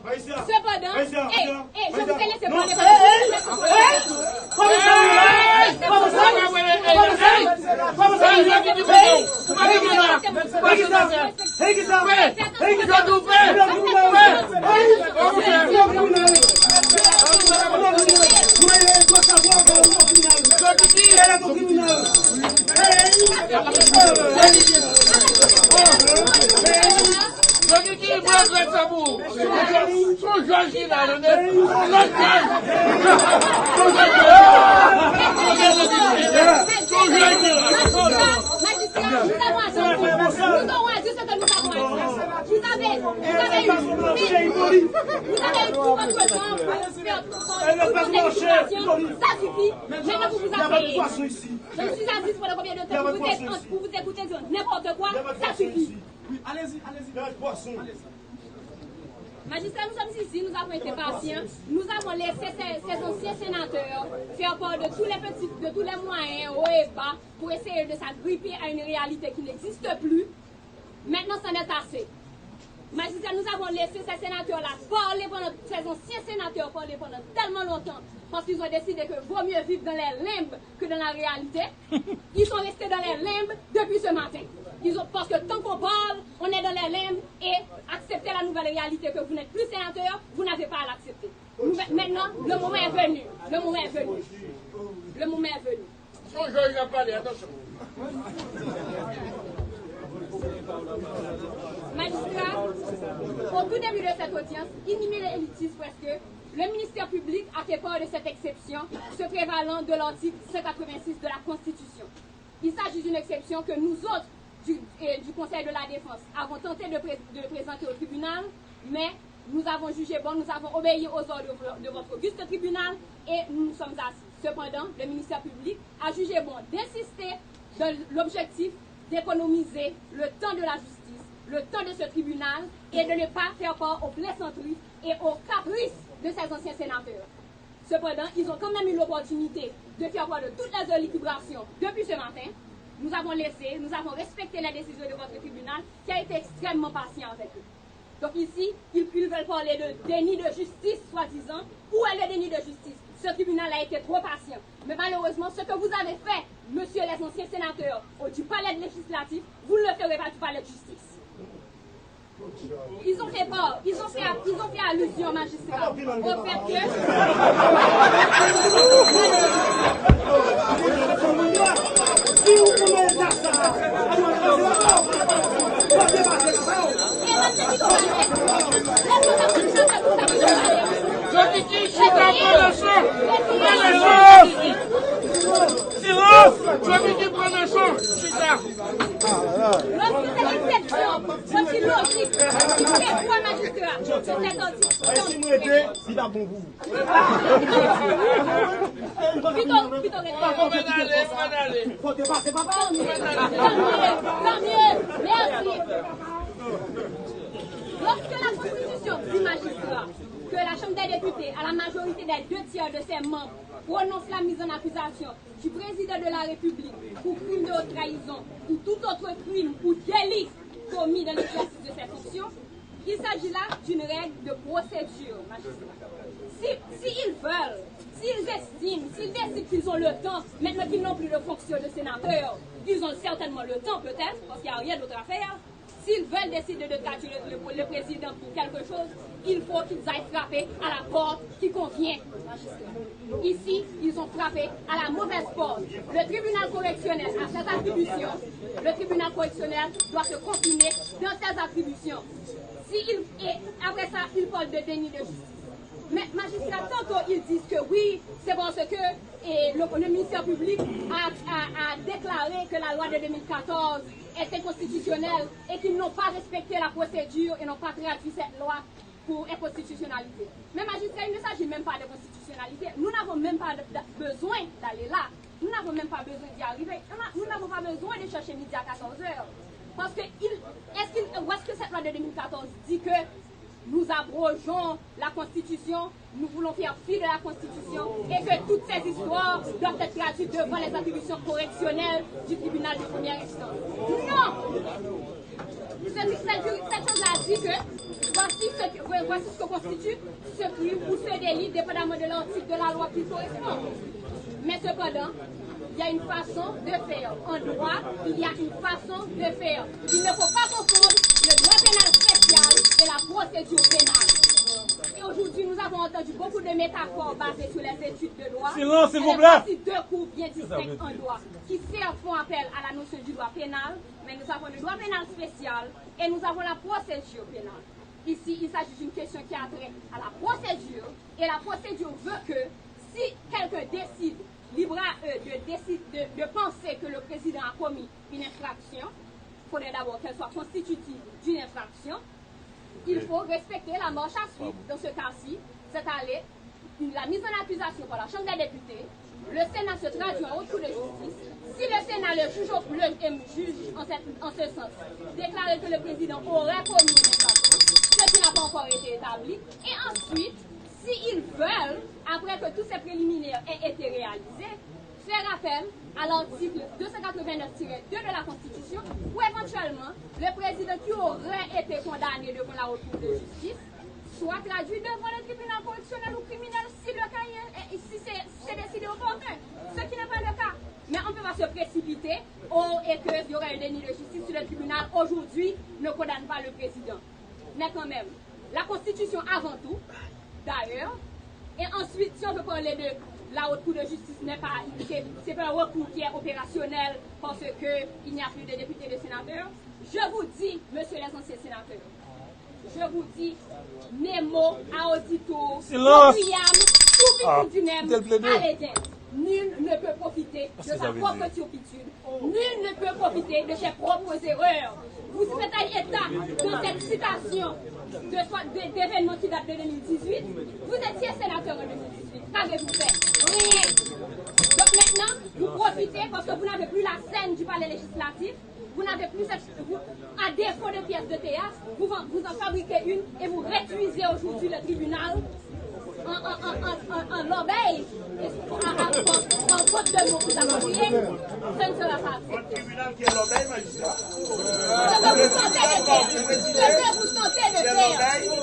Cependant, je vous ai laissé parler. Ça suffit. Maintenant, vous vous appelez. Je me suis assise pendant combien de temps pour vous écouter dire n'importe quoi. Ça suffit. Allez-y. Magistrat, nous sommes ici, nous avons été patients. Nous avons laissé ces anciens sénateurs faire part de tous les moyens hauts et bas pour essayer de s'agripper à une réalité qui n'existe plus. Maintenant, c'en est assez. Magistrat, nous avons laissé ces sénateurs-là parler ces anciens sénateurs parler pendant tellement longtemps parce qu'ils ont décidé que vaut mieux vivre dans les limbes que dans la réalité. Ils sont restés dans les limbes depuis ce matin. Parce que tant qu'on parle, on est dans les limbes et accepter la nouvelle réalité que vous n'êtes plus sénateur, vous n'avez pas à l'accepter. Maintenant, le moment est venu. Jean-Georges a parlé, attention. Magistrat, au tout début de cette audience, inhumé les élitistes presque, le ministère public a fait part de cette exception se prévalant de l'article 186 de la Constitution. Il s'agit d'une exception que nous autres, du Conseil de la Défense, avons tenté de présenter au tribunal, mais nous avons jugé bon, nous avons obéi aux ordres de votre auguste tribunal et nous nous sommes assis. Cependant, le ministère public a jugé bon d'insister dans l'objectif d'économiser le temps de la justice, le temps de ce tribunal et de ne pas faire part au plaisanteries et aux caprices de ces anciens sénateurs. Cependant, ils ont quand même eu l'opportunité de faire part de toutes les élucubrations depuis ce matin. Nous avons respecté la décision de votre tribunal qui a été extrêmement patient avec eux. Donc ici, ils veulent parler de déni de justice, soi-disant. Où est le déni de justice? Ce tribunal a été trop patient. Mais malheureusement, ce que vous avez fait, monsieur les anciens sénateurs, du palais législatif, vous ne le ferez pas du palais de justice. Ils ont fait peur, ils ont fait allusion, magistrat, au fait que... Lorsque logique, pourquoi magistrat? Merci. Lorsque la Constitution dit, magistrat, que la Chambre des députés, à la majorité des 2/3 de ses membres, prononce la mise en accusation du président de la République pour crime de haute trahison ou tout autre crime ou délit commis dans l'exercice de ses fonctions, il s'agit là d'une règle de procédure, magistrat. S'ils veulent, s'ils estiment, s'ils décident qu'ils ont le temps, maintenant qu'ils n'ont plus de fonction de sénateur, ils ont certainement le temps peut-être, parce qu'il n'y a rien d'autre à faire. S'ils veulent décider de capturer le président pour quelque chose, il faut qu'ils aillent frapper à la porte qui convient. Ici, ils ont frappé à la mauvaise porte. Le tribunal correctionnel a ses attributions. Le tribunal correctionnel doit se confiner dans ses attributions. Après ça, ils parlent de déni de justice. Mais magistrat, tantôt ils disent que oui, c'est parce que le ministère public a déclaré que la loi de 2014 était constitutionnelle et qu'ils n'ont pas respecté la procédure et n'ont pas traduit cette loi pour inconstitutionnalité. Mais magistrat, il ne s'agit même pas de constitutionnalité. Nous n'avons même pas besoin d'aller là. Nous n'avons même pas besoin d'y arriver. Nous n'avons pas besoin de chercher midi à 14h. Parce que, est-ce que cette loi de 2014 dit que nous abrogeons la Constitution, nous voulons faire fi de la Constitution et que toutes ces histoires doivent être traduites devant les attributions correctionnelles du tribunal de première instance? Non! Cette chose-là dit que voici ce que constitue ce crime ou ce délit, dépendamment de l'article de la loi qui correspond. Mais cependant, il y a une façon de faire. En droit, il y a une façon de faire. Il ne faut pas confondre le droit pénal spécial et la procédure pénale. Et aujourd'hui, nous avons entendu beaucoup de métaphores basées sur les études de droit. Silence, s'il vous plaît. Voici deux cours bien distincts en droit qui certes font appel à la notion du droit pénal, mais nous avons le droit pénal spécial et nous avons la procédure pénale. Ici, il s'agit d'une question qui a trait à la procédure, et la procédure veut que si quelqu'un décide, libre à eux de penser que le président a commis une infraction, il faudrait d'abord qu'elle soit constitutive d'une infraction. Il faut respecter la marche à suivre. Dans ce cas-ci, c'est-à-dire la mise en accusation par la Chambre des députés. Le Sénat se traduit en haute cour de justice. Si le Sénat, le juge en ce sens, déclarait que le président aurait commis une infraction, ce qui n'a pas encore été établi, et ensuite, s'ils veulent, après que tous ces préliminaires aient été réalisés, faire appel à l'article 289-2 de la Constitution, où éventuellement, le président qui aurait été condamné devant la haute cour de justice soit traduit devant le tribunal correctionnel ou criminel si le cas est, si c'est décidé opportun, ce qui n'est pas le cas. Mais on ne peut pas se précipiter et qu'il y aurait un déni de justice si le tribunal aujourd'hui ne condamne pas le président. Mais quand même, la Constitution avant tout, d'ailleurs, et ensuite, si on veut parler de la haute cour de justice, c'est pas un recours qui est opérationnel parce qu'il n'y a plus de députés et de sénateurs. Je vous dis, monsieur les anciens sénateurs, je vous dis, Nemo, Audito, William, tout du même, allez, nul ne peut profiter de sa propre turpitude. Nul ne peut profiter de ses propres erreurs. Vous faites un état dans cette citation d'événements qui datent de 2018. Vous étiez sénateur en 2018. Qu'avez-vous fait? Rien. Donc maintenant, vous profitez parce que vous n'avez plus la scène du palais législatif. Vous n'avez plus à défaut de pièces de théâtre, vous en fabriquez une et vous réduisez aujourd'hui le tribunal en l'obéi, en faute de mots que vous avez oublié, ce ne sera pas fait. Votre tribunal qui est l'obéi, magistrat. Ce que vous tentez de faire,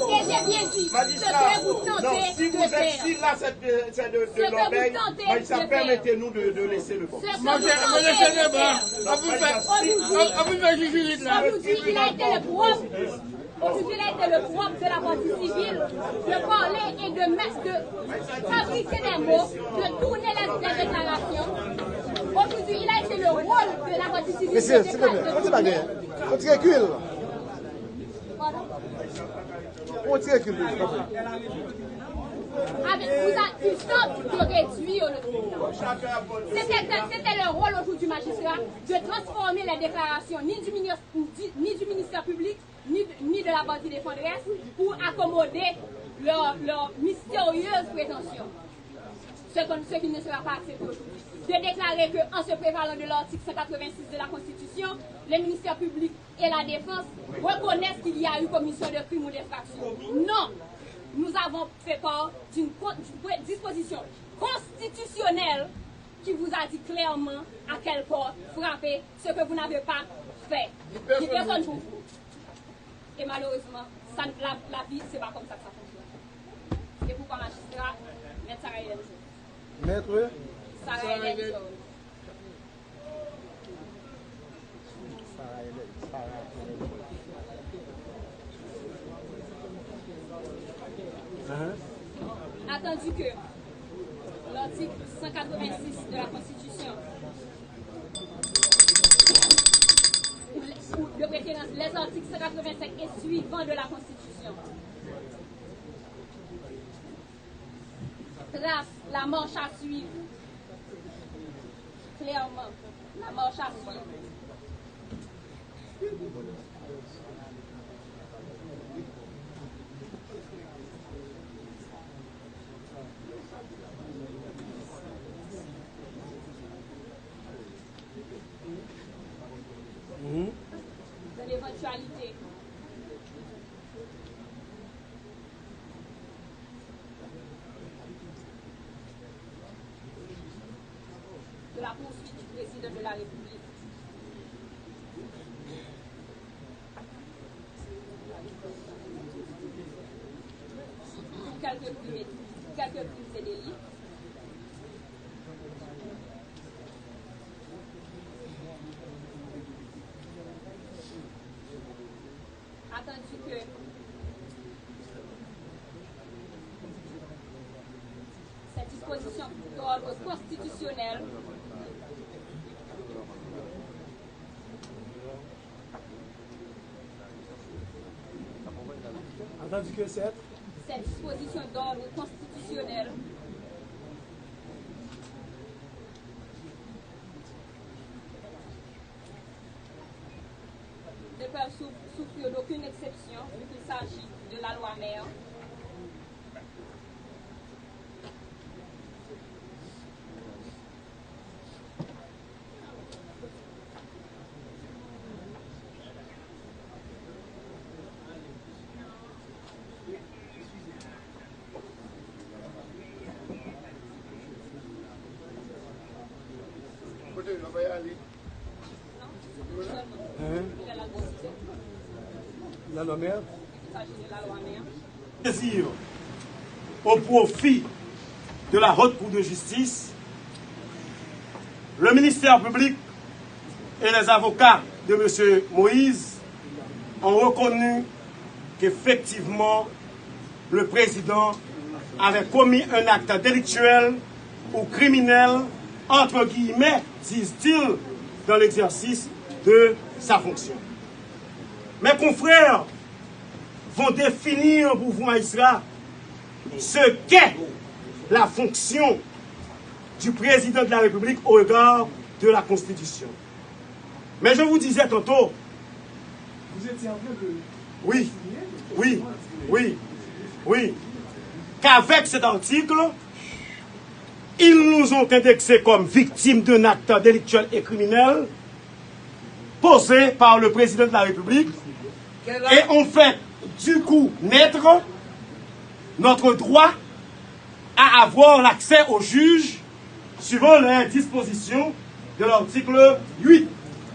et j'ai bien dit, ce que vous tentez si vous de faire. êtes si là, c'est de l'obéi, magistrat, permettez-nous de laisser le vote. Aujourd'hui, il a été le propre. Aujourd'hui, il a été le propre de la partie civile de parler et de fabriquer des mots, de tourner les déclarations. Aujourd'hui, il a été le rôle de la partie civile. Monsieur, s'il vous plaît, on tire recul. On tire recul. Il tente de réduire le tribunal. C'était le rôle aujourd'hui du magistrat de transformer les déclarations ni du ministère public, ni de la partie défenderesse pour accommoder leurs mystérieuses prétentions. Ce qui ne sera pas accepté aujourd'hui. De déclarer qu'en se prévalant de l'article 186 de la Constitution, le ministère public et la défense reconnaissent qu'il y a eu commission de crime ou d'effraction. Non! Nous avons fait part d'une disposition constitutionnelle qui vous a dit clairement à quel point frapper ce que vous n'avez pas fait. Et personne pour vous. Et malheureusement, la vie, c'est pas comme ça que ça fonctionne. Et pourquoi magistrat, Maître Sarah Hélène Jones. Maître Sarah Hélène Jones. Attendu que l'article 186 de la Constitution, ou de préférence les articles 185 et suivants de la Constitution, trace la marche à suivre, clairement, la marche à suivre. De l'éventualité de la poursuite du président de la République. pour quelques crimes et délits. Attendu que cette disposition d'ordre constitutionnel cette disposition d'ordre constitutionnel ne peuvent souffrir d'aucune exception vu qu'il s'agit de la loi mère. La loi mère. Plaisir au profit de la haute cour de justice, le ministère public et les avocats de M. Moïse ont reconnu qu'effectivement le président avait commis un acte délictuel ou criminel, entre guillemets, disent-ils, dans l'exercice de sa fonction. Mes confrères vont définir pour vous, Maïsra, ce qu'est la fonction du président de la République au regard de la Constitution. Mais je vous disais tantôt... Vous étiez en train de... Oui. Qu'avec cet article, ils nous ont indexés comme victimes d'un acte délictuel et criminel posé par le président de la République et ont fait du coup naître notre droit à avoir l'accès au juge suivant les dispositions de l'article 8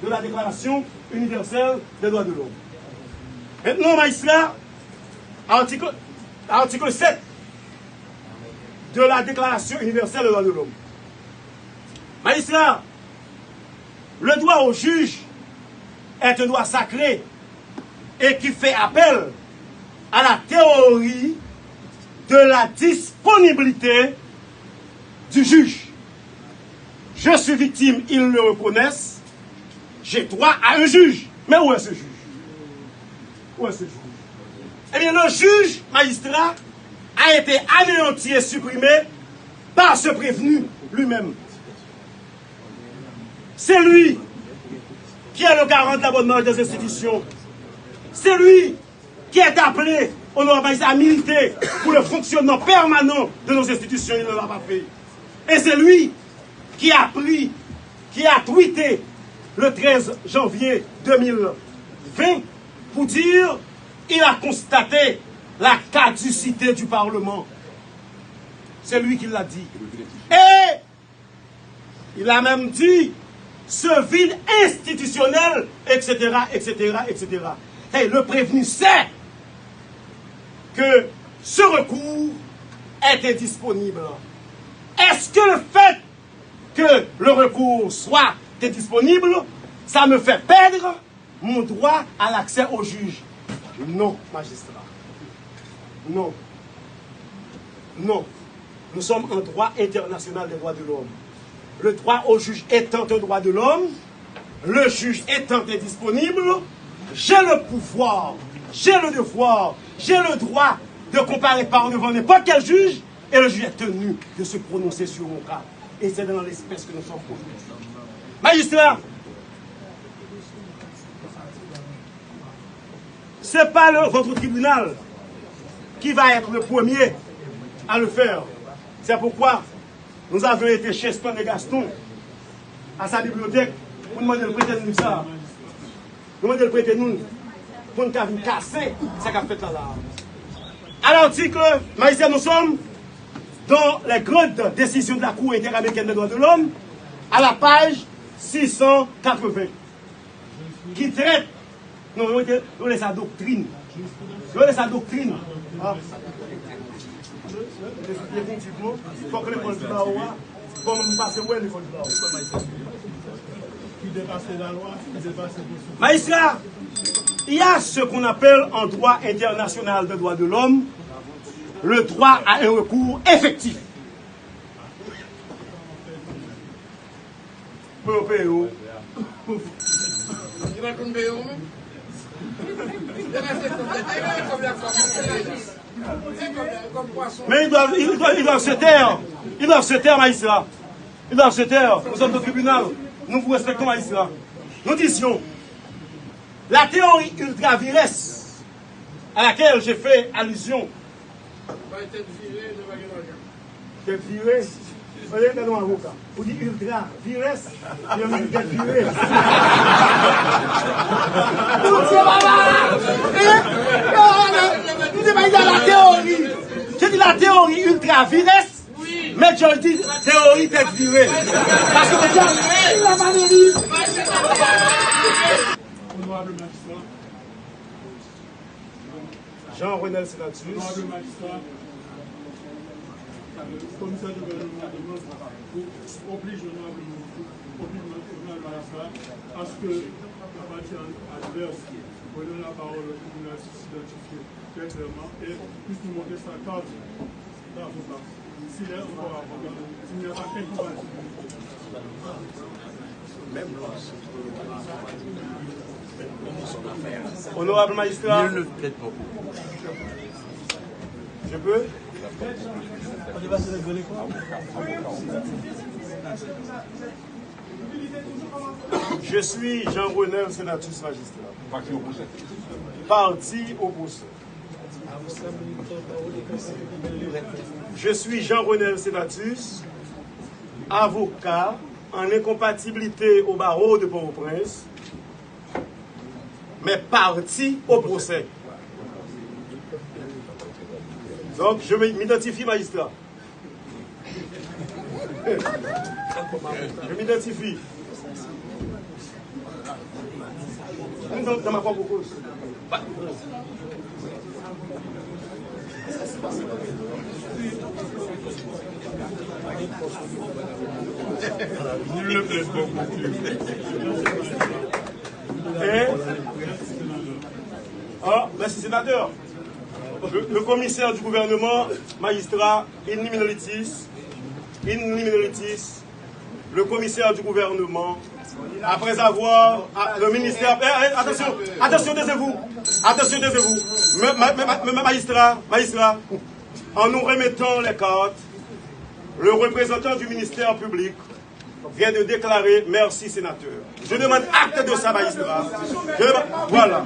de la Déclaration universelle des droits de l'homme. Maintenant, Maïsra, article 7 de la Déclaration universelle des droits de l'homme. Maïsra, le droit au juge est un droit sacré et qui fait appel à la théorie de la disponibilité du juge. Je suis victime, ils le reconnaissent. J'ai droit à un juge. Mais où est ce juge? Où est ce juge? Eh bien, le juge magistrat a été anéanti et supprimé par ce prévenu lui-même. C'est lui qui est le garant de la bonne marche des institutions. C'est lui qui est appelé au nom à militer pour le fonctionnement permanent de nos institutions. Il ne l'a pas fait. Et c'est lui qui a tweeté le 13 janvier 2020 pour dire qu'il a constaté la caducité du Parlement. C'est lui qui l'a dit. Et il a même dit ce vide institutionnel, etc., etc., etc. Et le prévenu sait que ce recours est indisponible. Est-ce que le fait que le recours soit indisponible, ça me fait perdre mon droit à l'accès au juge? Non, magistrat. Non. Non. Nous sommes un droit international des droits de l'homme. Le droit au juge étant un droit de l'homme, le juge étant indisponible, j'ai le pouvoir, j'ai le devoir, j'ai le droit de comparer par devant n'importe quel juge et le juge est tenu de se prononcer sur mon cas. Et c'est dans l'espèce que nous sommes aujourd'hui. Magistrat, ce n'est pas votre tribunal qui va être le premier à le faire. C'est pourquoi nous avons été chez Stan et Gaston, à sa bibliothèque, pour demander de prêter nous ça. Nous demander de prêter nous pour nous casser ce qu'a fait là. À l'article, magistrat, nous sommes dans les grandes décisions de la Cour interaméricaine des droits de l'homme, à la page 680, qui traite, non, sa doctrine. Sa doctrine. Effectivement, il faut que l'école du Barreau, comme on passe où est l'école du Barreau. Qui dépasse la loi, qui dépasse les Magistrat, il y a ce qu'on appelle en droit international des droits de l'homme, le droit à un recours effectif. Mais ils doivent se taire. Ils doivent se taire, magistrat. Ils doivent se taire. Nous sommes au tribunal. Nous vous respectons, magistrat. Nous disions, la théorie ultra-viresse à laquelle j'ai fait allusion. Tête virée. Regardez un avocat. Vous dites ultra-viresse. Il y a une tête virée. La théorie. J'ai dit la théorie ultra-viresse, mais je dis théorie tête virée. Parce que déjà, il a pas de vie. Honorable magistrat. Jean-Renel Sénatus. Honorable magistrat. Le commissaire du gouvernement oblige l'honorable magistrat à ce que la partie adverse redonne la parole au tribunal s'identifier très clairement et puisse nous montrer sa carte d'avocat. S'il est encore avocat, s'il n'y a pas incompatible. Honorable magistrat. Je peux? Je suis Jean-Renel Sénatus magistrat. Parti opposé. Je suis Jean-Renel Sénatus, avocat en incompatibilité au barreau de Port-au-Prince, mais parti au procès. Donc, je m'identifie magistrat. Je m'identifie. Dans ma propre cause. Nul ne plaise beaucoup. Merci sénateur. Le commissaire du gouvernement, magistrat, in litis, le commissaire du gouvernement, après avoir le ministère. Attention, taisez-vous. Magistrat, en nous remettant les cartes, le représentant du ministère public vient de déclarer merci sénateur. Je demande acte de ça, magistrat. Voilà.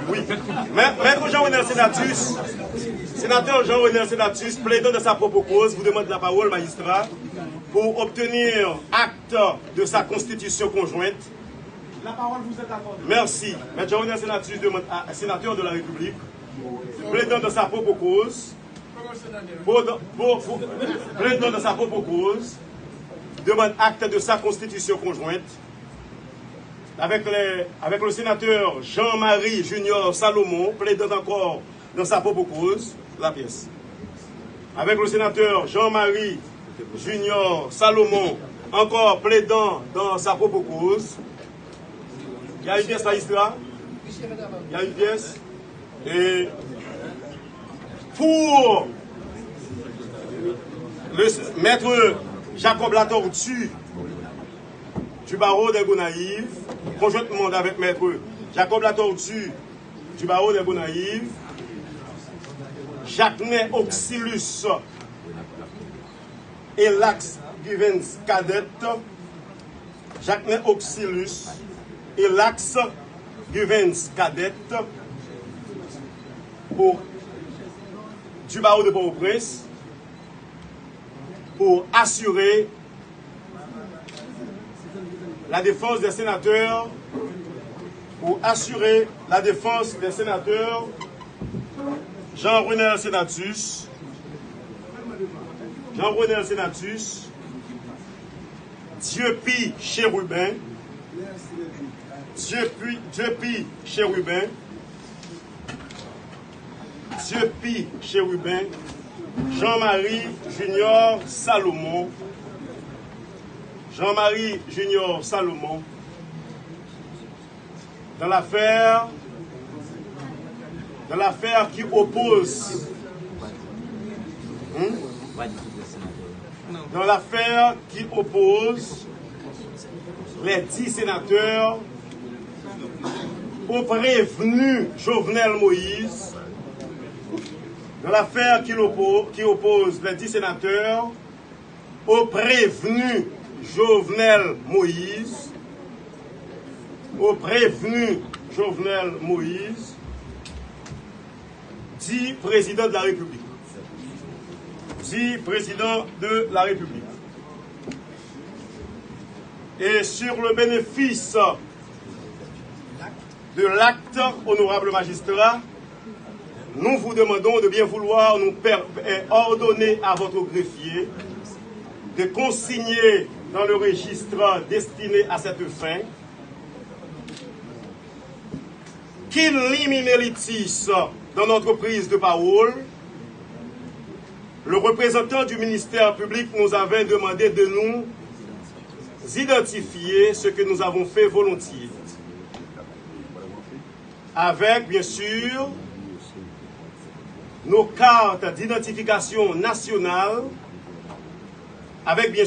Oui. Maître Jean-Renel Sénatus, sénateur Jean-Renel Sénatus, plaidant de sa propre cause, vous demande la parole, magistrat, pour obtenir acte de sa constitution conjointe. La parole vous est accordée. Merci. Maître Jean-Renel Sénatus demande à sénateur de la République, plaidant de sa propre cause, plaidant de sa propre cause, demande acte de sa constitution conjointe avec le sénateur Jean-Marie Junior Salomon, plaidant encore dans sa propre cause, la pièce. Avec le sénateur Jean-Marie Junior Salomon, encore plaidant dans sa propre cause. Il y a une pièce magistrat. Il y a une pièce. Et pour le maître Jacob Latortue du barreau des Gonaïves, conjointement avec maître Jacob Latortue du barreau des Gonaïves, Jacquemin Auxilus et Lax Givens Cadet, Jacquemin Auxilus et Lax Givens Cadet du barreau de Port-au-Prince pour assurer la défense des sénateurs, Jean-Renel Sénatus, Dieupi Chérubin, Diepi Chérubin, Jean-Marie Junior Salomon, Jean-Marie Junior Salomon, dans l'affaire qui oppose les 10 sénateurs au prévenu Jovenel Moïse, dans l'affaire qui oppose les 10 sénateurs au prévenu Jovenel Moïse, dit président de la République. Et sur le bénéfice de l'acte, honorable magistrat, nous vous demandons de bien vouloir nous ordonner à votre greffier de consigner dans le registre destiné à cette fin qu'il limine dans notre prise de parole. Le représentant du ministère public nous avait demandé de nous identifier, ce que nous avons fait volontiers, avec bien sûr nos cartes d'identification nationale, et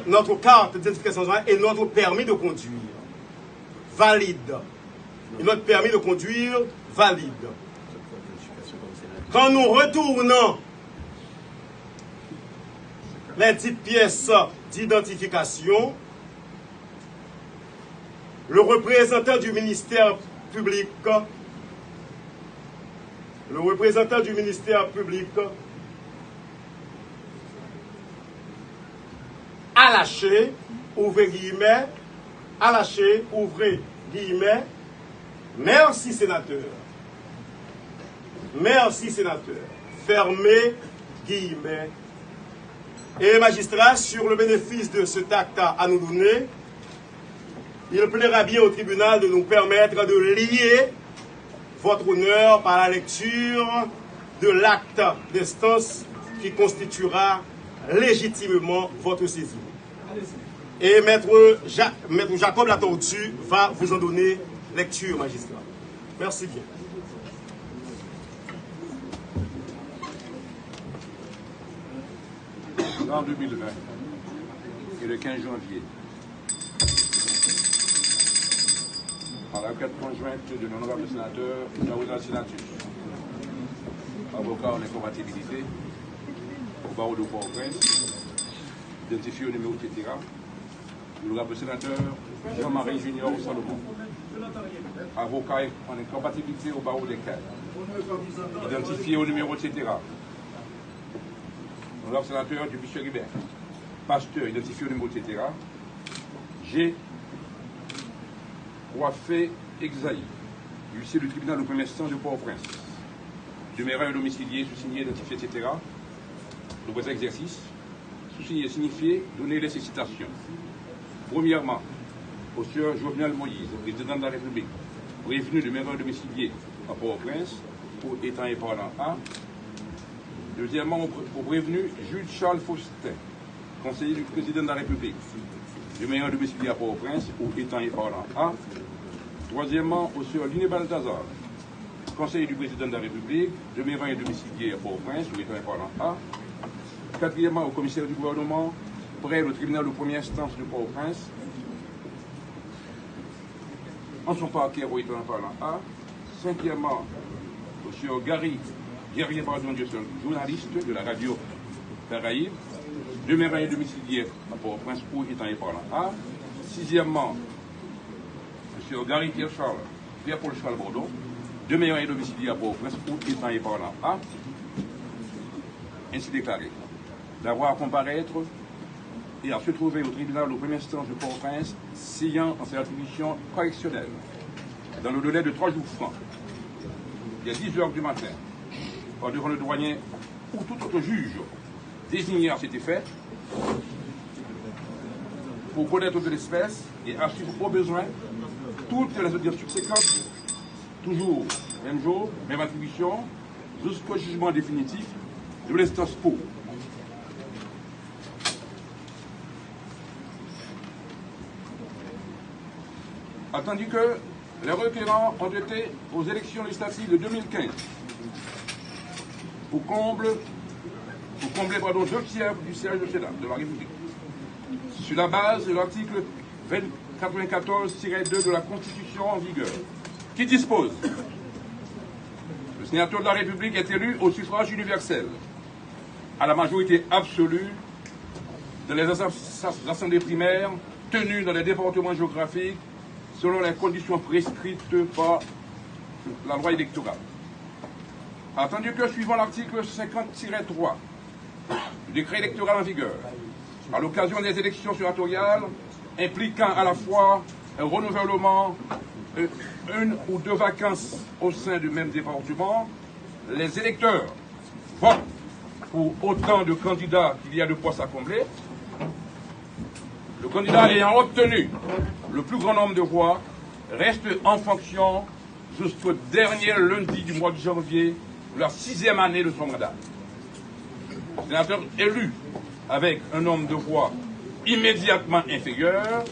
notre carte d'identification nationale et notre permis de conduire valide. Quand nous retournons les 10 pièces d'identification, le représentant du ministère public a lâché, ouvrez guillemets, merci sénateur, fermez guillemets. Et magistrat, sur le bénéfice de cet acte à nous donner, il plaira bien au tribunal de nous permettre de lier votre honneur par la lecture de l'acte d'instance qui constituera légitimement votre saisie. Et maître Jacob Latortue va vous en donner lecture, magistrat. Merci bien. En 2020 et le 15 janvier, par la requête conjointe de l'honorable sénateur Daouda Sinatus, avocat en incompatibilité, au barreau de Port-au-Prince, identifié au numéro etc. L'honorable sénateur Jean-Marie Junior Salomon, avocat en incompatibilité au barreau des Cailles, identifié au numéro etc. L'honorable sénateur du Bichéribert, pasteur identifié au numéro etc. G. Ouafé Exaï, huissier du tribunal de première instance de Port-au-Prince, demeurant domicilié, sous-signé, identifié, etc. Le présent exercice, sous-signé, signifié, donner les citations. Premièrement, au sieur Jovenel Moïse, président de la République, prévenu demeurant domicilié à Port-au-Prince, pour étant et parlant A. Deuxièmement, au prévenu Jules Charles Faustin, conseiller du président de la République, demeurant domicilié à Port-au-Prince, pour étant et parlant A. Troisièmement, au sieur Liné Balthazar, conseiller du président de la République, demeurant et domicilié à Port-au-Prince, pour étant et parlant A. Quatrièmement, au commissaire du gouvernement, près au tribunal de première instance de Port-au-Prince, en son parquet, pour étant et parlant A. Cinquièmement, au sieur Guerrier, journaliste de la radio Caraïbe, demeurant et domicilié à Port-au-Prince, pour étant et parlant A. Sixièmement, M. Gary Pierre-Paul Charles Bordeaux, demeurant et domicilié à Port-au-Prince, pour étant et parlant A. Ainsi déclaré, d'avoir à comparaître et à se trouver au tribunal de première instance de Port-au-Prince, signant en ses attributions correctionnelles, dans le délai de 3 jours francs, il y a 10 h du matin, par devant le douanier ou tout autre juge désigné à cet effet, pour connaître de l'espèce et assurer au besoin toutes les audiences subséquentes, toujours même jour, même attribution, jusqu'au jugement définitif de l'instance pour. Attendu que les requérants ont été aux élections législatives de 2015 pour combler 2 tiers du siège du Sénat de la République, sur la base de l'article 94-2 de la Constitution en vigueur, qui dispose: le sénateur de la République est élu au suffrage universel, à la majorité absolue dans les assemblées primaires tenues dans les départements géographiques selon les conditions prescrites par la loi électorale. Attendu que, suivant l'article 50-3 du décret électoral en vigueur, à l'occasion des élections sénatoriales impliquant à la fois un renouvellement, une ou 2 vacances au sein du même département, les électeurs votent pour autant de candidats qu'il y a de postes à combler. Le candidat ayant obtenu le plus grand nombre de voix reste en fonction jusqu'au dernier lundi du mois de janvier de la 6e année de son mandat. Le sénateur élu avec un nombre de voix immédiatement inférieur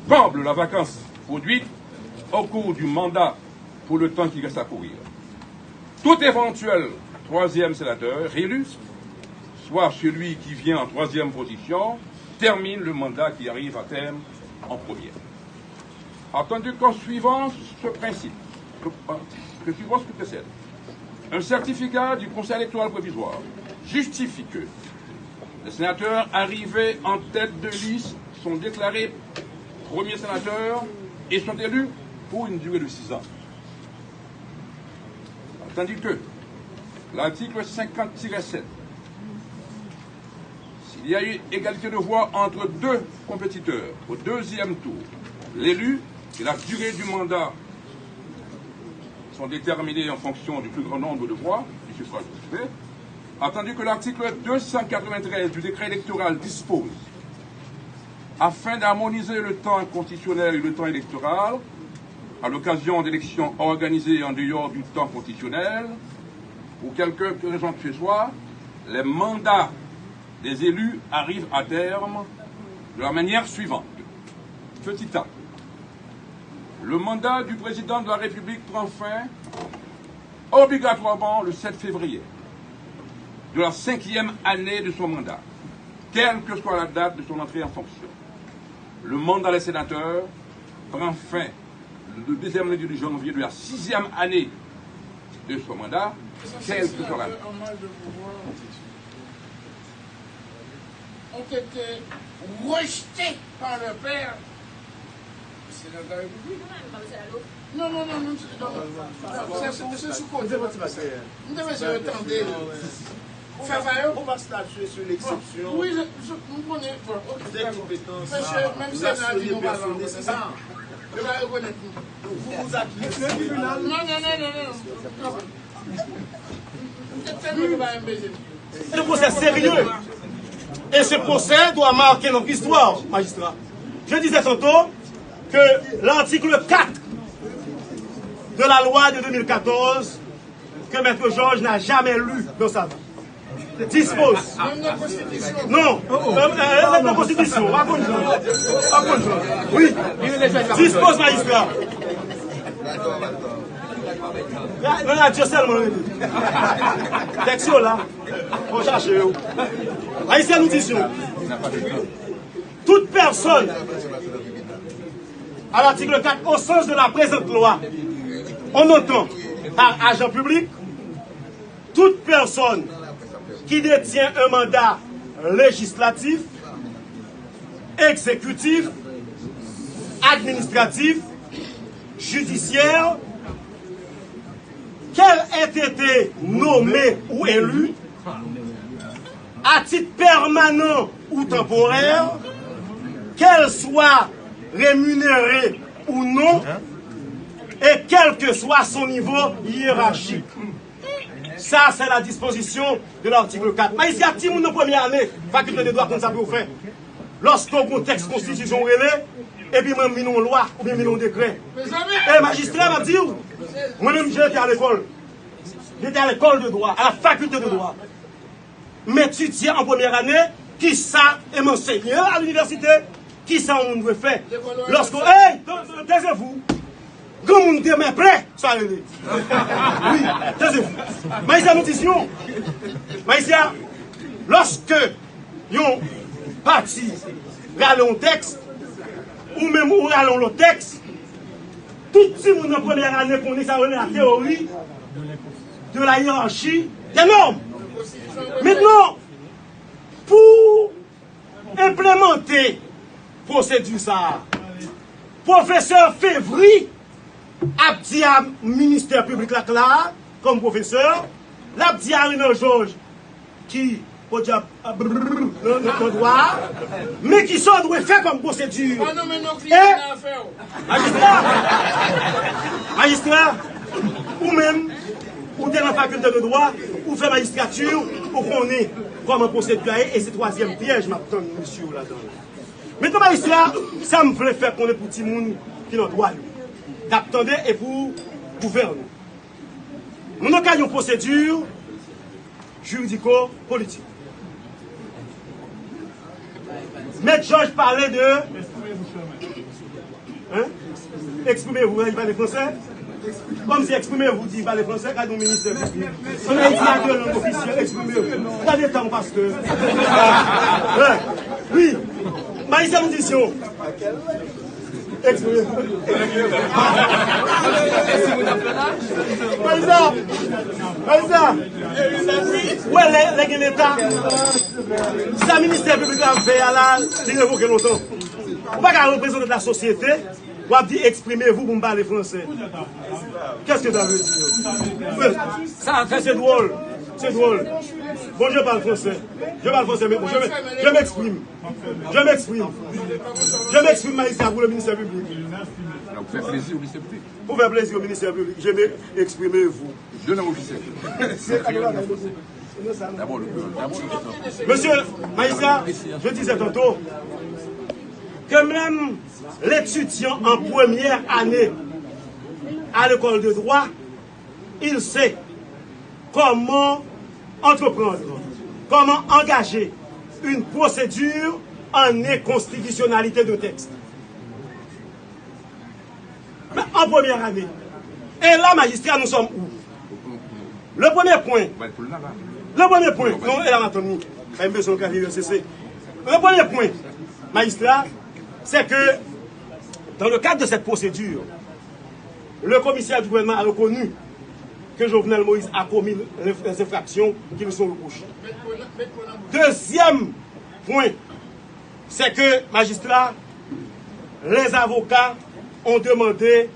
comble la vacance produite au cours du mandat pour le temps qui reste à courir. Tout éventuel 3e sénateur réélu, soit celui qui vient en 3e position, termine le mandat qui arrive à terme en première. Attendu qu'en suivant ce principe, que suivant ce que précède, un certificat du Conseil électoral provisoire justifie que les sénateurs arrivés en tête de liste sont déclarés premiers sénateurs et sont élus pour une durée de 6 ans. Tandis que l'article 50-7, s'il y a eu égalité de voix entre 2 compétiteurs au 2e tour, l'élu et la durée du mandat sont déterminés en fonction du plus grand nombre de voix du suffrage exprimé, attendu que l'article 293 du décret électoral dispose, afin d'harmoniser le temps constitutionnel et le temps électoral, à l'occasion d'élections organisées en dehors du temps constitutionnel, pour quelque raison que ce soit, les mandats des élus arrivent à terme de la manière suivante. Petit A. Le mandat du président de la République prend fin obligatoirement le 7 février de la 5e année de son mandat, quelle que soit la date de son entrée en fonction. Le mandat des sénateurs prend fin le 2e lundi de janvier de la 6e année de son mandat, quelle que soit la date. Ont été rejetés par le père. C'est la République. Non, c'est sous côté. Vous devez se retendre. On va statuer sur l'exception. Oui, je connais. Des compétences. Même si on a dit non, c'est ça. Je vais reconnaître. Vous vous appliquez le tribunal. Non. C'est un procès sérieux. Et ce procès doit marquer notre histoire, magistrat. Je disais tantôt que l'article 4 de la loi de 2014, que Maître Georges n'a jamais lu dans sa vie, dispose. Non, la Constitution, oui, dispose, magistrat. Non, Dieu seulement. Texte là, on cherche. Haïtien, nous disons, toute personne, à l'article 4, au sens de la présente loi, on entend par agent public, toute personne qui détient un mandat législatif, exécutif, administratif, judiciaire, qu'elle ait été nommée ou élue, à titre permanent ou temporaire, qu'elle soit rémunérée ou non, et quel que soit son niveau hiérarchique. Ça, c'est la disposition de l'article 4. Mais ici, il y a petit monde en première année, faculté de droit comme ça pour faire. lorsqu'on contexte constitution relais, et puis même une loi ou bien un décret. Et magistrat m'a dit, moi-même j'étais à l'école. J'étais à l'école de droit, à la faculté de droit. M'étudier en première année, qui ça et m'enseigner à l'université, qui ça on doit faire. Lorsqu'on, hey, taisez-vous. Quand on demain prêt, ça arrive. Oui, taisez-vous. Maïsia, nous disions, Maïsia, lorsque yon parti râle un texte, ou même ou râle le texte, tout le monde en première année qu'on est ça la théorie de la hiérarchie des normes. Maintenant, pour implémenter procédure ça, professeur Février a dit à ministère public là, comme professeur, l'a dit à René Georges qui le droit, mais qui sont doit faire comme procédure. Magistrat, ou même, ou dans la faculté de droit, ou fait magistrature, ou qu'on est comme un procédure, et c'est troisième piège, m'attend, monsieur, là-dedans. Maintenant, magistrat, ça me fait faire qu'on est pour tout le monde qui n'a droit. D'attendre et pour gouverner. Nous avons une procédure juridico-politique. Maître Georges parlait de... Hein? Exprimez-vous, il parle français? Comme si exprimez-vous, dit il parle français, quand nous ministre public. On a dit à deux langues officielles, exprimez-vous. Pas de temps parce que... Oui, mais ici, nous disons... Exprimez-vous. Maïsa, où est l'État? Si le ministère public a fait, il révoque longtemps. Vous ne pouvez pas représenter la société, vous avez dit exprimez-vous pour me parler français. Qu'est-ce que ça veut dire? Ça, c'est drôle. C'est drôle. Bon, je parle français. Je parle français, mais bon, je m'exprime. Je m'exprime. Je m'exprime, Maïsa, pour le ministère public. Vous faites plaisir au ministère public. Pour faire plaisir au ministère public, je vais exprimer vous. Deux langues officielles. D'abord le Monsieur Maïsa, je disais tantôt que même l'étudiant en première année à l'école de droit, il sait comment entreprendre, comment engager une procédure en inconstitutionnalité de texte. Mais en première année. Et là, magistrat, nous sommes où? Le premier point. Le premier point. Non, et là, Anthony, le premier point, magistrat, c'est que dans le cadre de cette procédure, le commissaire du gouvernement a reconnu que Jovenel Moïse a commis les infractions qui lui sont reprochées. Deuxième point, c'est que, magistrat, les avocats ont demandé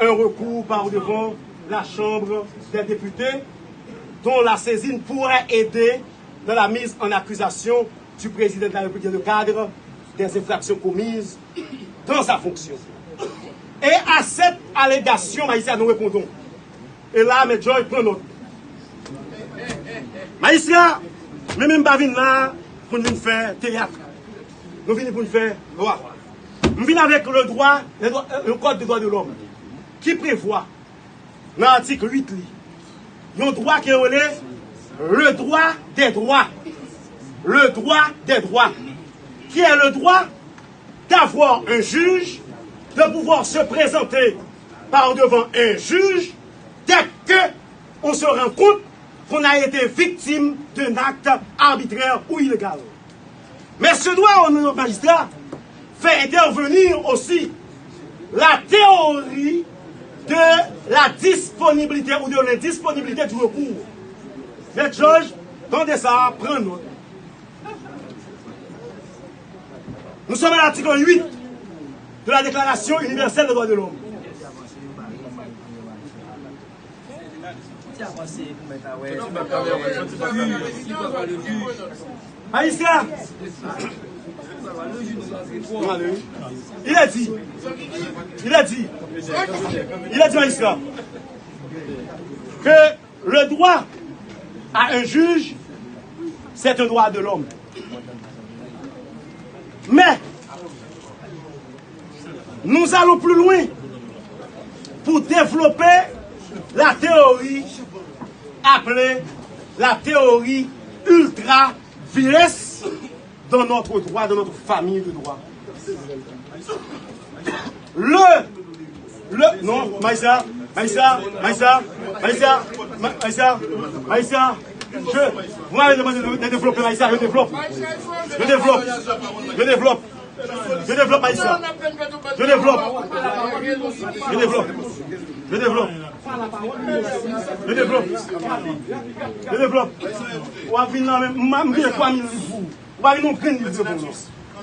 un recours par devant la Chambre des députés dont la saisine pourrait aider dans la mise en accusation du président de la République dans le cadre des infractions commises dans sa fonction. Et à cette allégation, magistrat, nous répondons. Et là, M. Joy prend note. Magistrat, nous même pas venir là pour nous faire théâtre. Nous venons pour nous faire loi. Nous venons avec le droit, le code des droits de l'homme, qui prévoit, dans l'article 8, un droit qui est le droit des droits. Le droit des droits. Qui est le droit d'avoir un juge, de pouvoir se présenter par devant un juge dès qu'on se rend compte qu'on a été victime d'un acte arbitraire ou illégal. Mais ce droit, au magistrat, fait intervenir aussi la théorie de la disponibilité ou de l'indisponibilité du recours. Mais Georges, tendez ça, prends note. Nous sommes à l'article 8 de la Déclaration universelle des droits de l'homme. Magistrat, il a dit, magistrat, que le droit à un juge, c'est un droit de l'homme. Mais, nous allons plus loin pour développer la théorie appelée la théorie ultra-virus dans notre droit, dans notre famille de droit. Non, Maïssa, vous m'avez demandé de développer Maïssa, je développe, Maïssa. Je développe. On va venir là même, je vais 3 000 livres. On va venir nous prendre livres pour nous.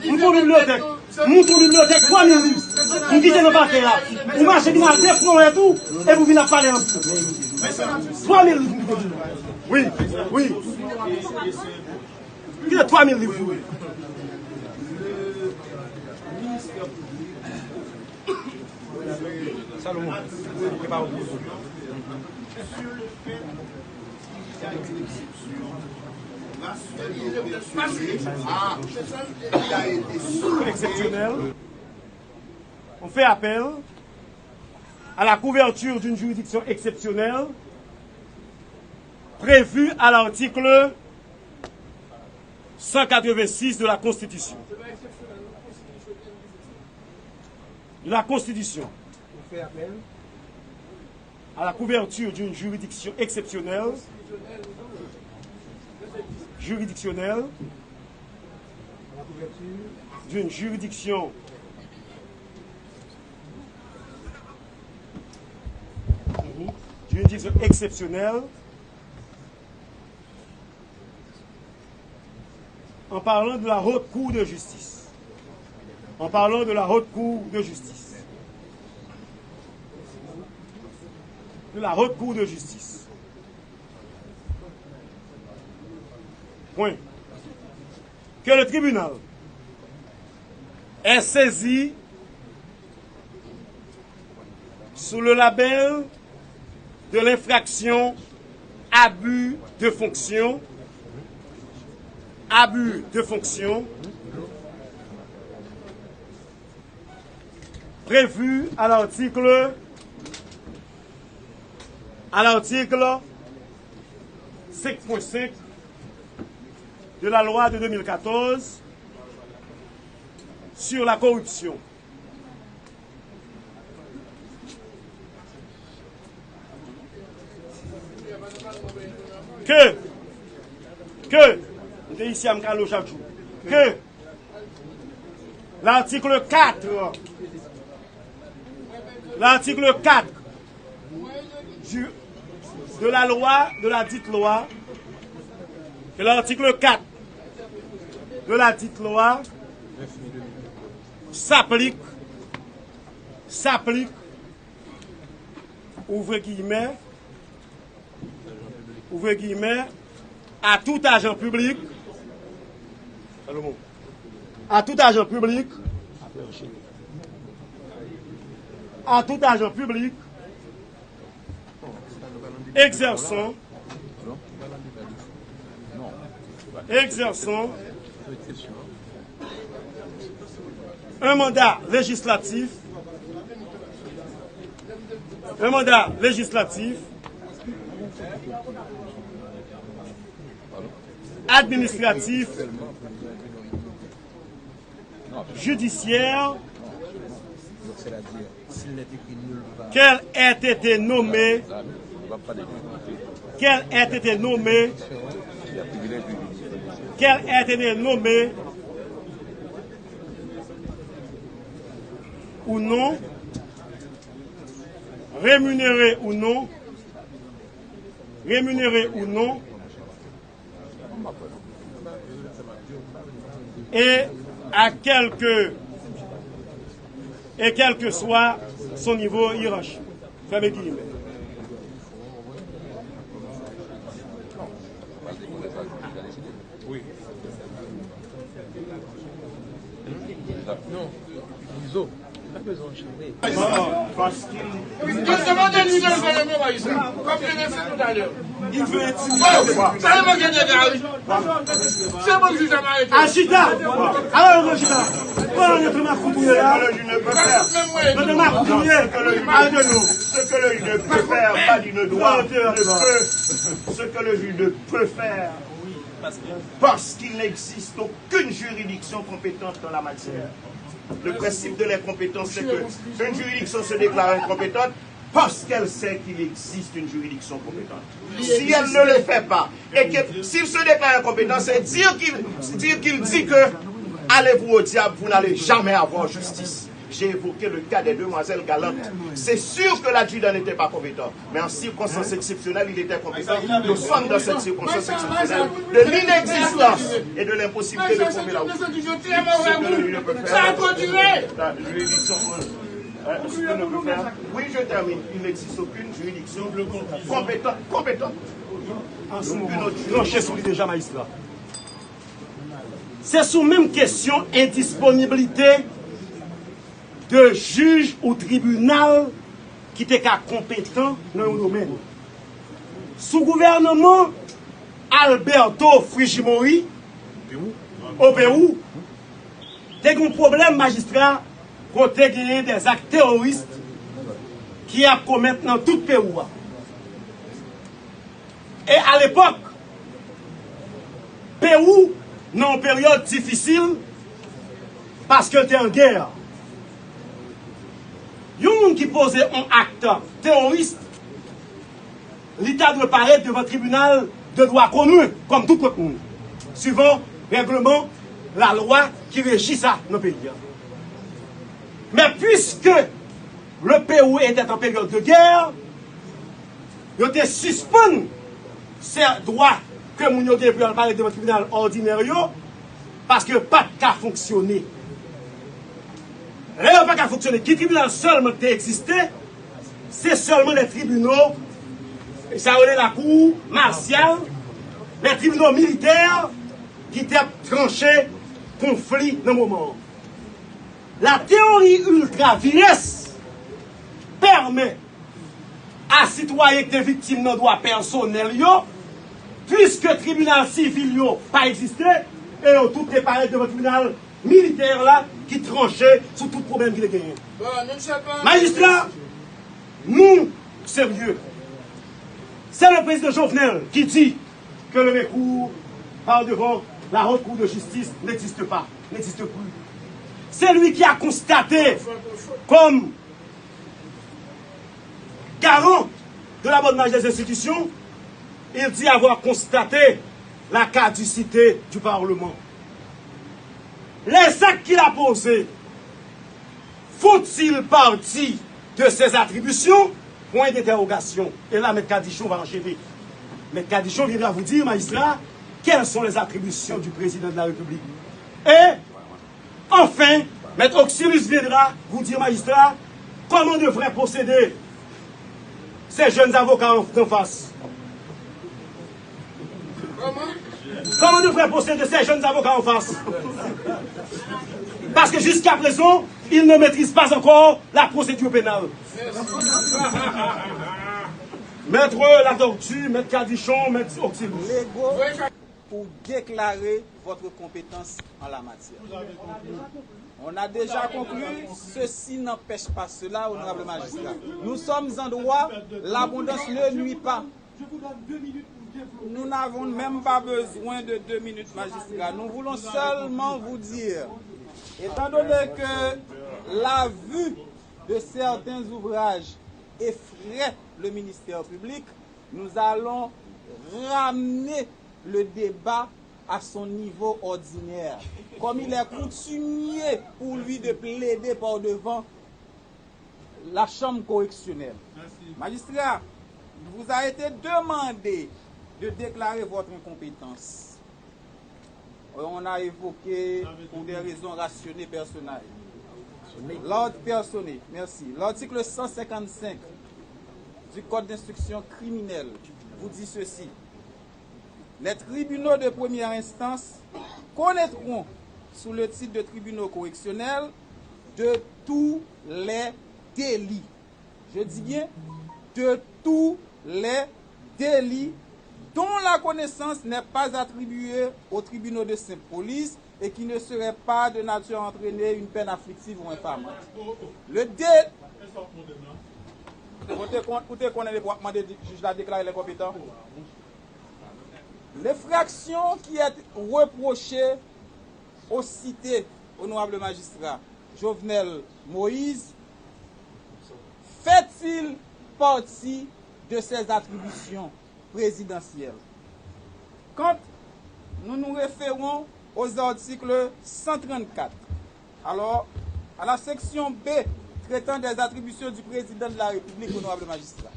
Nous sommes bibliothèque. Nous sommes bibliothèque 3 000 livres. Nous quittons nos parties là. Vous marchez dans des fonds et tout, et vous venez parler un peu. 3 000 livres. Oui. Il y a 3 000 livres. Salomon, exceptionnel. On fait appel à la couverture d'une juridiction exceptionnelle prévue à l'article 186 de la Constitution. La Constitution. On fait appel à la couverture d'une juridiction exceptionnelle, d'une juridiction exceptionnelle, en parlant de la Haute Cour de justice. En parlant de la Haute Cour de justice. De la Haute Cour de justice. Point. Que le tribunal est saisi sous le label de l'infraction abus de fonction. Abus de fonction prévu à l'article 5.5 de la loi de 2014 sur la corruption. Que ici à Mkalo chaque jour, que l'article 4 de la loi, de la dite loi, que l'article 4 de la dite loi s'applique, ouvrez guillemets, à tout agent public, exerçant un mandat législatif, administratif, judiciaire, qu'elle ait été nommée ou non, rémunérée ou non, et quel que soit son niveau hiérarchique. Fermez guillemets. Oui. Non, ISO. Parce qu'il Demandez-lui de faire le même ici. Comme je l'ai fait tout à l'heure. Il veut intimider. Ça m'a gagné des c'est bon juge américain. Agita! Alors, Agita! Voilà notre marque là. le juge ne peut faire. Notre marque Ce que le juge ne peut faire, pas il ne doit, ce que le juge ne peut faire, parce qu'il n'existe aucune juridiction compétente dans la matière. Le principe de l'incompétence, c'est qu'une juridiction se déclare incompétente parce qu'elle sait qu'il existe une juridiction compétente. Si elle ne le fait pas, et que s'il se déclare incompétent, c'est dire qu'il dit que allez-vous au diable, vous n'allez jamais avoir justice. J'ai évoqué le cas des demoiselles galantes. C'est sûr que l'adjudant n'était pas compétent, mais en circonstances exceptionnelles, il était compétent. Nous sommes dans cette circonstance exceptionnelle de l'inexistence et de l'impossibilité de prouver la route. Ça a continué. La juridiction, ce que ne peut faire. Oui, je termine. Il n'existe aucune juridiction compétente. En ce moment, tranché sur lui déjà, magistrat. C'est sous même question indisponibilité de juge ou tribunal qui était compétent dans le domaine. Sous gouvernement Alberto Fujimori au Pérou, il y a un problème magistrat côté gagné des actes terroristes qui a commis dans tout le Pérou. Et à l'époque, Pérou, dans une période difficile, parce qu'elle était en guerre. Il y a un monde qui posait un acte terroriste, l'État doit paraître devant le tribunal de droit commun, comme tout le monde, suivant le règlement, la loi qui régit ça dans le pays. Mais puisque le Pérou était en période de guerre, il a été suspendu ces droits que nous avons pu parler devant le tribunal ordinaire, parce que pas de cas fonctionner. Là, pas qu'à fonctionner. Qui tribunal seulement qui existé, c'est seulement les tribunaux, ça est la cour martiale, les tribunaux militaires qui étaient tranchés conflit dans le moment. La théorie ultra-viresse permet à citoyens qui sont victimes de droits personnels, puisque le tribunal civil n'a pas existé, et tout est pareil devant le tribunal militaire là, qui tranchait sur tout problème qu'il a gagné. Magistrat, nous, sérieux, c'est le président Jovenel qui dit que le recours par devant la haute cour de justice n'existe pas, n'existe plus. C'est lui qui a constaté comme garant de la bonne marche des institutions, il dit avoir constaté la caducité du Parlement. Les actes qu'il a posés, faut-il partie de ses attributions? Point d'interrogation. Et là, M. Kadichon va enchaîner. M. Kadichon viendra vous dire, magistrat, quelles sont les attributions du président de la République. Et, enfin, M. Auxilius viendra vous dire, magistrat, comment devraient procéder ces jeunes avocats en face. Comment devraient procéder ces jeunes avocats en face? Parce que jusqu'à présent, ils ne maîtrisent pas encore la procédure pénale. Maître La Tortue, Maître Kadichon, Maître Auxilius. Pour déclarer votre compétence en la matière. On a déjà conclu, ceci n'empêche pas cela, honorable magistrat. Nous sommes en droit, l'abondance ne nuit pas. Nous n'avons même pas besoin de 2 minutes, magistrat. Nous voulons seulement vous dire, étant donné que la vue de certains ouvrages effraie le ministère public, nous allons ramener le débat à son niveau ordinaire. Comme il est coutumier pour lui de plaider par devant la chambre correctionnelle. Magistrat, il vous a été demandé de déclarer votre incompétence. On a évoqué pour des raisons rationnelles personnelles. L'ordre personnel, merci. L'article 155 du Code d'instruction criminelle vous dit ceci. Les tribunaux de première instance connaîtront, sous le titre de tribunaux correctionnels, de tous les délits. Je dis bien de tous les délits dont la connaissance n'est pas attribuée aux tribunaux de simple police et qui ne serait pas de nature à entraîner une peine afflictive ou infamante. Le délit... Vous te connaissez pour demander le juge l'a déclaré les compétents. L'infraction qui est reprochée au cité honorable magistrat Jovenel Moïse fait-il partie de ses attributions présidentielles? Quand nous nous référons aux articles 134, alors à la section B traitant des attributions du président de la République, honorable magistrat,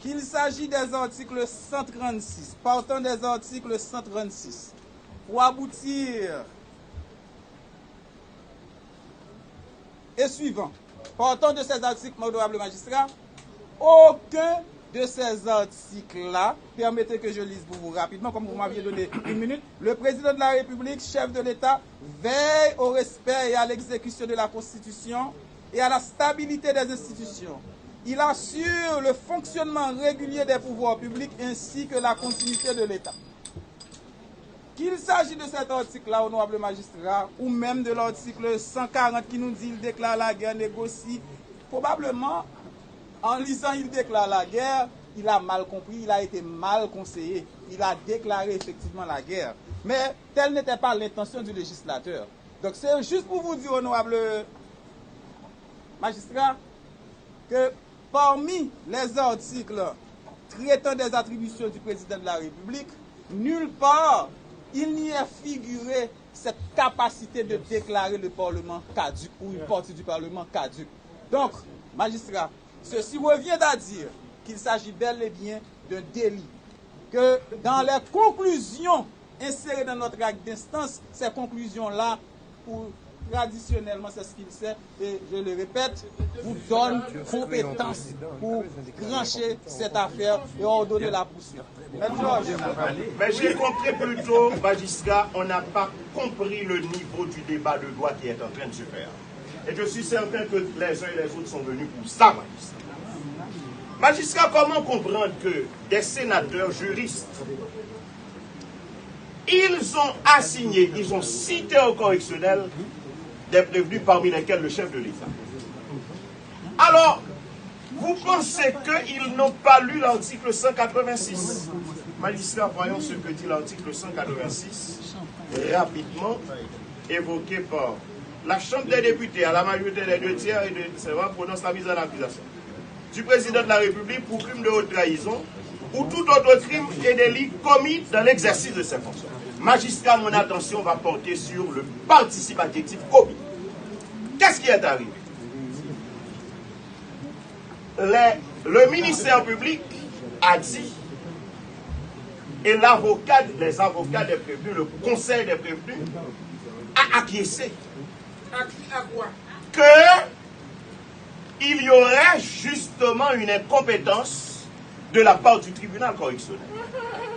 qu'il s'agit des articles 136, partant des articles 136, pour aboutir et suivant, partant de ces articles, honorable magistrat, aucun de ces articles-là, permettez que je lise pour vous rapidement, comme vous m'aviez donné une minute, le président de la République, chef de l'État, veille au respect et à l'exécution de la Constitution et à la stabilité des institutions. Il assure le fonctionnement régulier des pouvoirs publics ainsi que la continuité de l'État. Qu'il s'agit de cet article-là, honorable magistrat, ou même de l'article 140 qui nous dit qu'il déclare la guerre, négocie, probablement, en lisant il déclare la guerre, il a mal compris, il a été mal conseillé. Il a déclaré effectivement la guerre. Mais telle n'était pas l'intention du législateur. Donc c'est juste pour vous dire, honorable magistrat, que parmi les articles traitant des attributions du président de la République, nulle part il n'y est figuré cette capacité de déclarer le Parlement caduc ou une partie du Parlement caduc. Donc, magistrat, ceci revient à dire qu'il s'agit bel et bien d'un délit. Que dans les conclusions insérées dans notre acte d'instance, ces conclusions-là, traditionnellement, c'est ce qu'il sait, et je le répète, vous donne compétence pour trancher cette affaire et ordonner la poursuite. Mais j'ai compris plutôt, magistrat, on n'a pas compris le niveau du débat de droit qui est en train de se faire. Et je suis certain que les uns et les autres sont venus pour ça, magistrat. Magistrat, comment comprendre que des sénateurs juristes, ils ont assigné, ils ont cité au correctionnel des prévenus parmi lesquels le chef de l'État. Alors, vous pensez qu'ils n'ont pas lu l'article 186? Magistrat, voyons ce que dit l'article 186, rapidement évoqué par la Chambre des députés, à la majorité des 2/3 et de ses voix, prononce la mise en accusation du président de la République pour crime de haute trahison ou tout autre crime et délit commis dans l'exercice de ses fonctions. Magistrat, mon attention va porter sur le participe adjectif commis. Qu'est-ce qui est arrivé? Le ministère public a dit, et les avocats des prévenus, le conseil des prévenus, a acquiescé que il y aurait justement une incompétence de la part du tribunal correctionnel.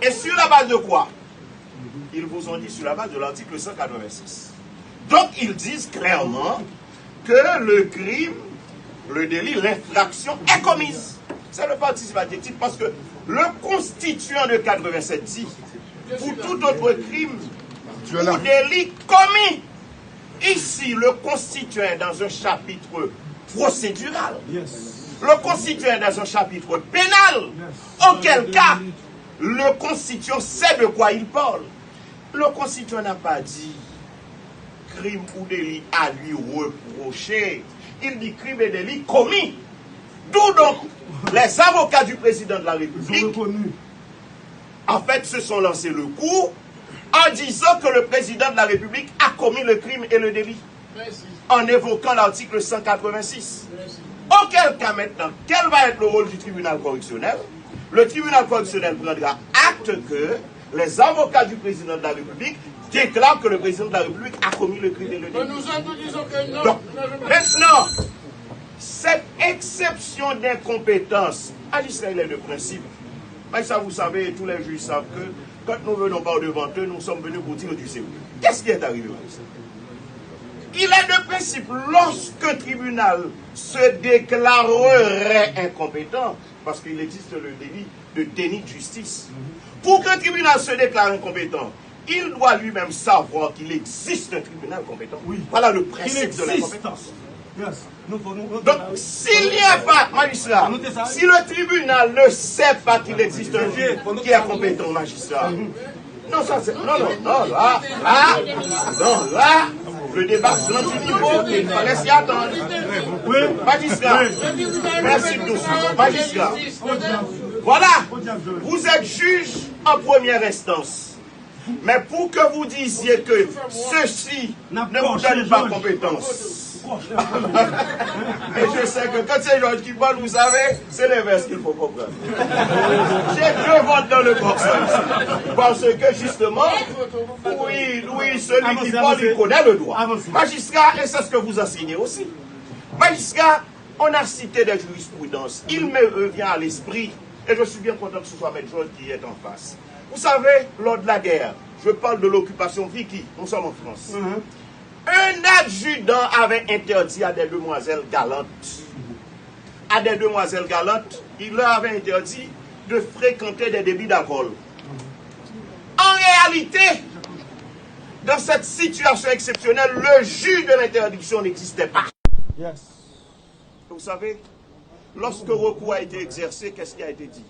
Et sur la base de quoi? Ils vous ont dit sur la base de l'article 186. Donc ils disent clairement que le crime, le délit, l'infraction est commise. C'est le participe adjectif parce que le constituant de 87 dit pour tout autre crime ou délit commis. Ici, le constituant est dans un chapitre procédural. Le constituant est dans un chapitre pénal. Auquel cas, le constituant sait de quoi il parle. Le constituant n'a pas dit crime ou délit à lui reprocher. Il dit crime et délit commis. D'où donc les avocats du président de la République, en fait, se sont lancés le coup en disant que le président de la République a commis le crime et le délit. En évoquant l'article 186. Auquel cas maintenant, quel va être le rôle du tribunal correctionnel? Le tribunal correctionnel prendra acte que les avocats du président de la République déclarent que le président de la République a commis le crime et le délit. Donc, maintenant, cette exception d'incompétence, à l'Israël de principe, mais ça vous savez, tous les juges savent que quand nous venons pas devant eux, nous sommes venus pour dire du sérieux. Qu'est-ce qui est arrivé, Il est de principe, lorsqu'un tribunal se déclarerait incompétent, parce qu'il existe le délit de déni de justice, pour qu'un tribunal se déclare incompétent, il doit lui-même savoir qu'il existe un tribunal compétent. Oui. Voilà le principe de l'incompétence. Yes. Donc, s'il n'y a pas, magistrat, si le tribunal ne sait pas qu'il existe un juge qui est compétent, magistrat, non, ça c'est. Non, là, le débat sur l'anti-niveau, il fallait s'y attendre. Oui. Magistrat, merci doucement. Magistrat, voilà, vous êtes juge en première instance. Mais pour que vous disiez que ceci ne vous donne pas compétence. Et je sais que quand c'est Georges qui parle, vous savez, c'est l'inverse qu'il faut comprendre. J'ai 2 votes dans le box. Parce que justement, oui, celui qui parle, il connaît le droit. Magistrat, et c'est ce que vous enseignez aussi. Magistrat, on a cité des jurisprudences. Il me vient à l'esprit, et je suis bien content que ce soit M. Georges qui est en face. Vous savez, lors de la guerre, je parle de l'occupation Vicky, nous sommes en France. Un adjudant avait interdit à des demoiselles galantes, il leur avait interdit de fréquenter des débits d'alcool. En réalité, dans cette situation exceptionnelle, le juge de l'interdiction n'existait pas. Yes. Vous savez, lorsque recours a été exercé, qu'est-ce qui a été dit?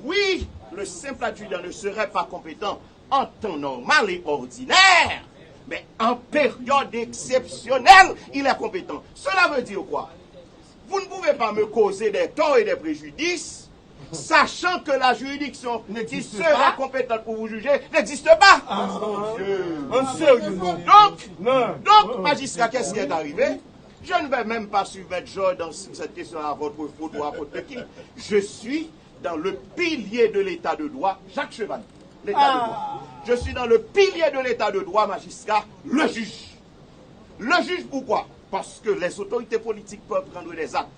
Oui, le simple adjudant ne serait pas compétent en temps normal et ordinaire, mais en période exceptionnelle, il est compétent. Cela veut dire quoi? Vous ne pouvez pas me causer des torts et des préjudices, sachant que la juridiction qui sera compétente pour vous juger n'existe pas. Donc, magistrat, qu'est-ce qui est arrivé? Je ne vais même pas suivre M. Georges dans cette question à votre faute ou à votre qui. Je suis dans le pilier de l'état de droit, Jacques Cheval. L'état de droit. Je suis dans le pilier de l'état de droit, magistrat, le juge. Le juge, pourquoi? Parce que les autorités politiques peuvent prendre des actes,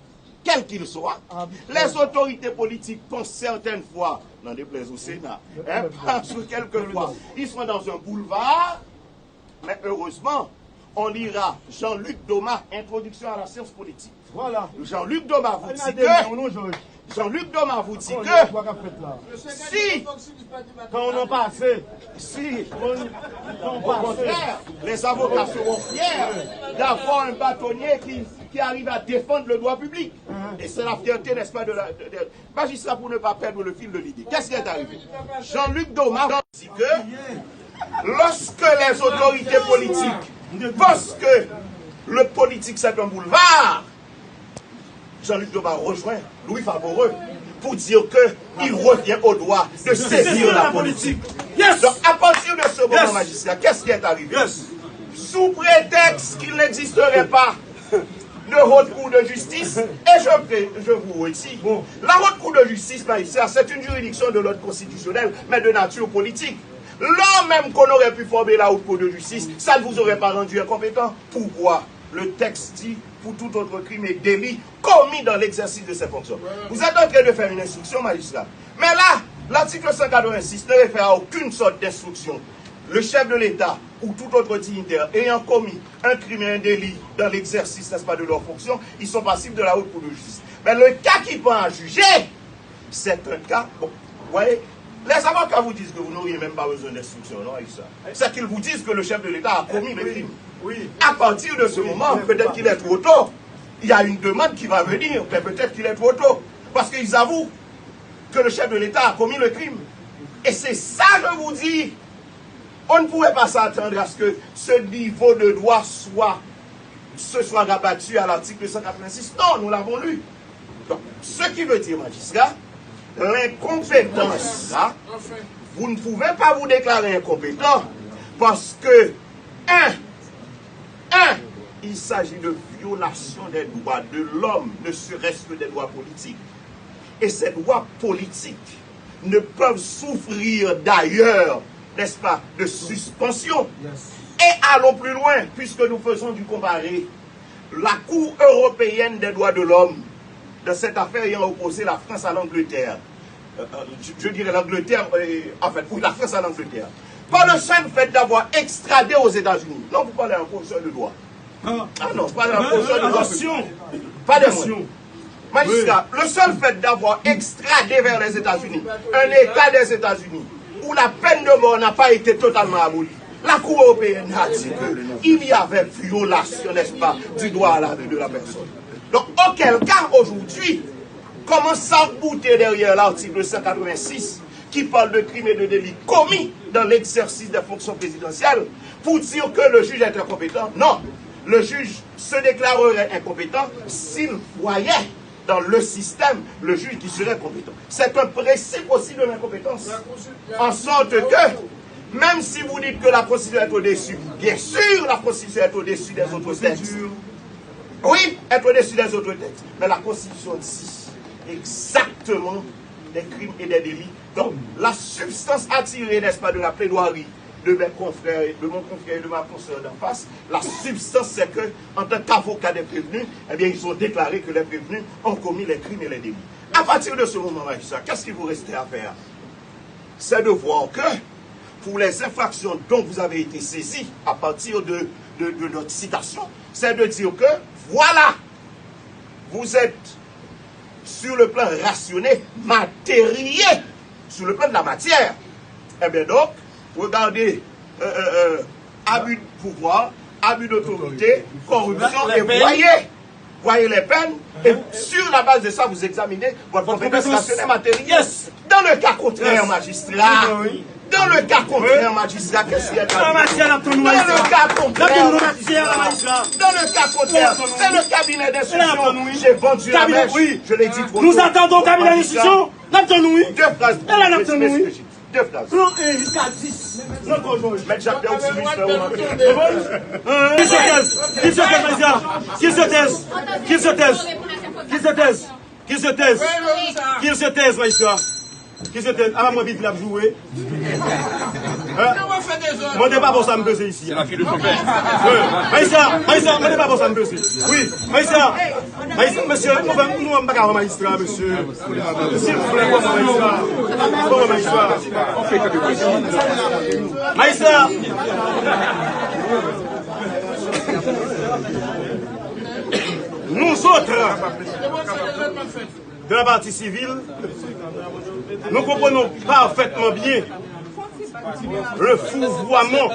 quels qu'ils soient. Les autorités politiques pensent certaines fois, n'en déplaise au Sénat, parce que quelquefois, ils sont dans un boulevard, mais heureusement, on lira Jean-Luc Domas, Introduction à la science politique. Voilà. Jean-Luc Domas vous dit que... Jean-Luc Domas vous dit que... Si... Quand on en passe... Si... Au contraire, les avocats seront fiers d'avoir un bâtonnier qui arrive à défendre le droit public. Et c'est la fierté, n'est-ce pas, de la... Magistrat, pour ne pas perdre le fil de l'idée. Qu'est-ce qui est arrivé? Jean-Luc Domas dit que... Lorsque les autorités politiques pensent que le politique c'est un boulevard, Jean-Luc Domas rejoint Louis Favoreux pour dire qu'il revient au droit de saisir la politique. Yes. Donc à partir de ce moment, magistrat, qu'est-ce qui est arrivé? Sous prétexte qu'il n'existerait pas de haute cour de justice, et je vous redis, la haute cour de justice, magistrat, c'est une juridiction de l'ordre constitutionnel, mais de nature politique. Là même qu'on aurait pu former la haute cour de justice, ça ne vous aurait pas rendu incompétent. Pourquoi? Le texte dit pour tout autre crime et délit commis dans l'exercice de ses fonctions. Vous êtes en train de faire une instruction, magistrat. Mais là, l'article 186 ne réfère à aucune sorte d'instruction. Le chef de l'État ou tout autre dignitaire ayant commis un crime et un délit dans l'exercice, n'est-ce pas, de leurs fonctions, ils sont passibles de la haute cour de justice. Mais le cas qui prend à juger, c'est un cas, bon, vous voyez, les avocats vous disent que vous n'auriez même pas besoin d'instruction, non, Aïssa? C'est qu'ils vous disent que le chef de l'État a commis le crime. Oui. À partir de ce moment, peut-être qu'il est trop tôt. Il y a une demande qui va venir, mais peut-être qu'il est trop tôt. Parce qu'ils avouent que le chef de l'État a commis le crime. Et c'est ça que je vous dis. On ne pouvait pas s'attendre à ce que ce niveau de droit soit rabattu à l'article 186. Non, nous l'avons lu. Donc, ce qui veut dire, magistrat, l'incompétence, vous ne pouvez pas vous déclarer incompétent parce que, il s'agit de violation des droits de l'homme, ne serait-ce que des droits politiques. Et ces droits politiques ne peuvent souffrir d'ailleurs, n'est-ce pas, de suspension. Et allons plus loin, puisque nous faisons du comparé. La Cour européenne des droits de l'homme, de cette affaire ayant opposé la France à l'Angleterre, je dirais l'Angleterre, en fait, oui, la France à l'Angleterre, par le simple fait d'avoir extradé aux États-Unis. Non, vous parlez en professeur de droit. Ah non, pas la fonction de Attention. Pas de moyens. Magistrat, le seul fait d'avoir extradé vers les États-Unis un État des États-Unis où la peine de mort n'a pas été totalement abolie, la Cour européenne a dit qu'il y avait violation, n'est-ce pas, du droit à la vie de la personne. Donc, auquel cas, aujourd'hui, comment s'embouter derrière l'article 186 qui parle de crimes et de délits commis dans l'exercice des fonctions présidentielles pour dire que le juge est incompétent? Non, le juge se déclarerait incompétent s'il voyait dans le système le juge qui serait compétent. C'est un principe aussi de l'incompétence. En sorte que, même si vous dites que la Constitution est au-dessus, bien sûr la Constitution est au-dessus des autres textes. Oui, est au-dessus des autres textes. Mais la Constitution dit exactement des crimes et des délits. Donc, la substance attirée, n'est-ce pas, de la plaidoirie de mes confrères, de mon confrère et de ma consoeur d'en face, la substance, c'est que, en tant qu'avocat des prévenus, eh bien, ils ont déclaré que les prévenus ont commis les crimes et les délits. À partir de ce moment, magistrat, qu'est-ce qu'il vous restait à faire? C'est de voir que, pour les infractions dont vous avez été saisis, à partir de notre citation, c'est de dire que, voilà, vous êtes sur le plan rationné, matériel, sur le plan de la matière. Eh bien donc, regardez, abus de pouvoir, abus d'autorité, corruption, et voyez les peines, et sur la base de ça, vous examinez votre compétence rationnelle matérielle. Dans le cas contraire, magistrat, dans le cas contraire, magistrat, qu'est-ce qu'il y a dans le cas contraire, c'est le cabinet d'instruction. J'ai vendu la mèche, je l'ai dit trop. Nous attendons le cabinet d'instruction. N'attendons-nous. Deux phrases. Deux phrases. Plan 1 jusqu'à 10. Mais Jacques Delphine, Qu'il se taise, magistrat. Qu'il se taise. Ah, moi, vite, il a joué. Moi, je pas pour ça me peser ici. C'est la fille de son père. Magistrat, moi, je pas pour ça me peser. Oui, magistrat. Monsieur, nous ne sommes pas magistrat, monsieur. S'il vous plaît, magistrat. On fait que du président. Magistrat. Nous autres, de la partie civile, nous comprenons parfaitement bien le fourvoiement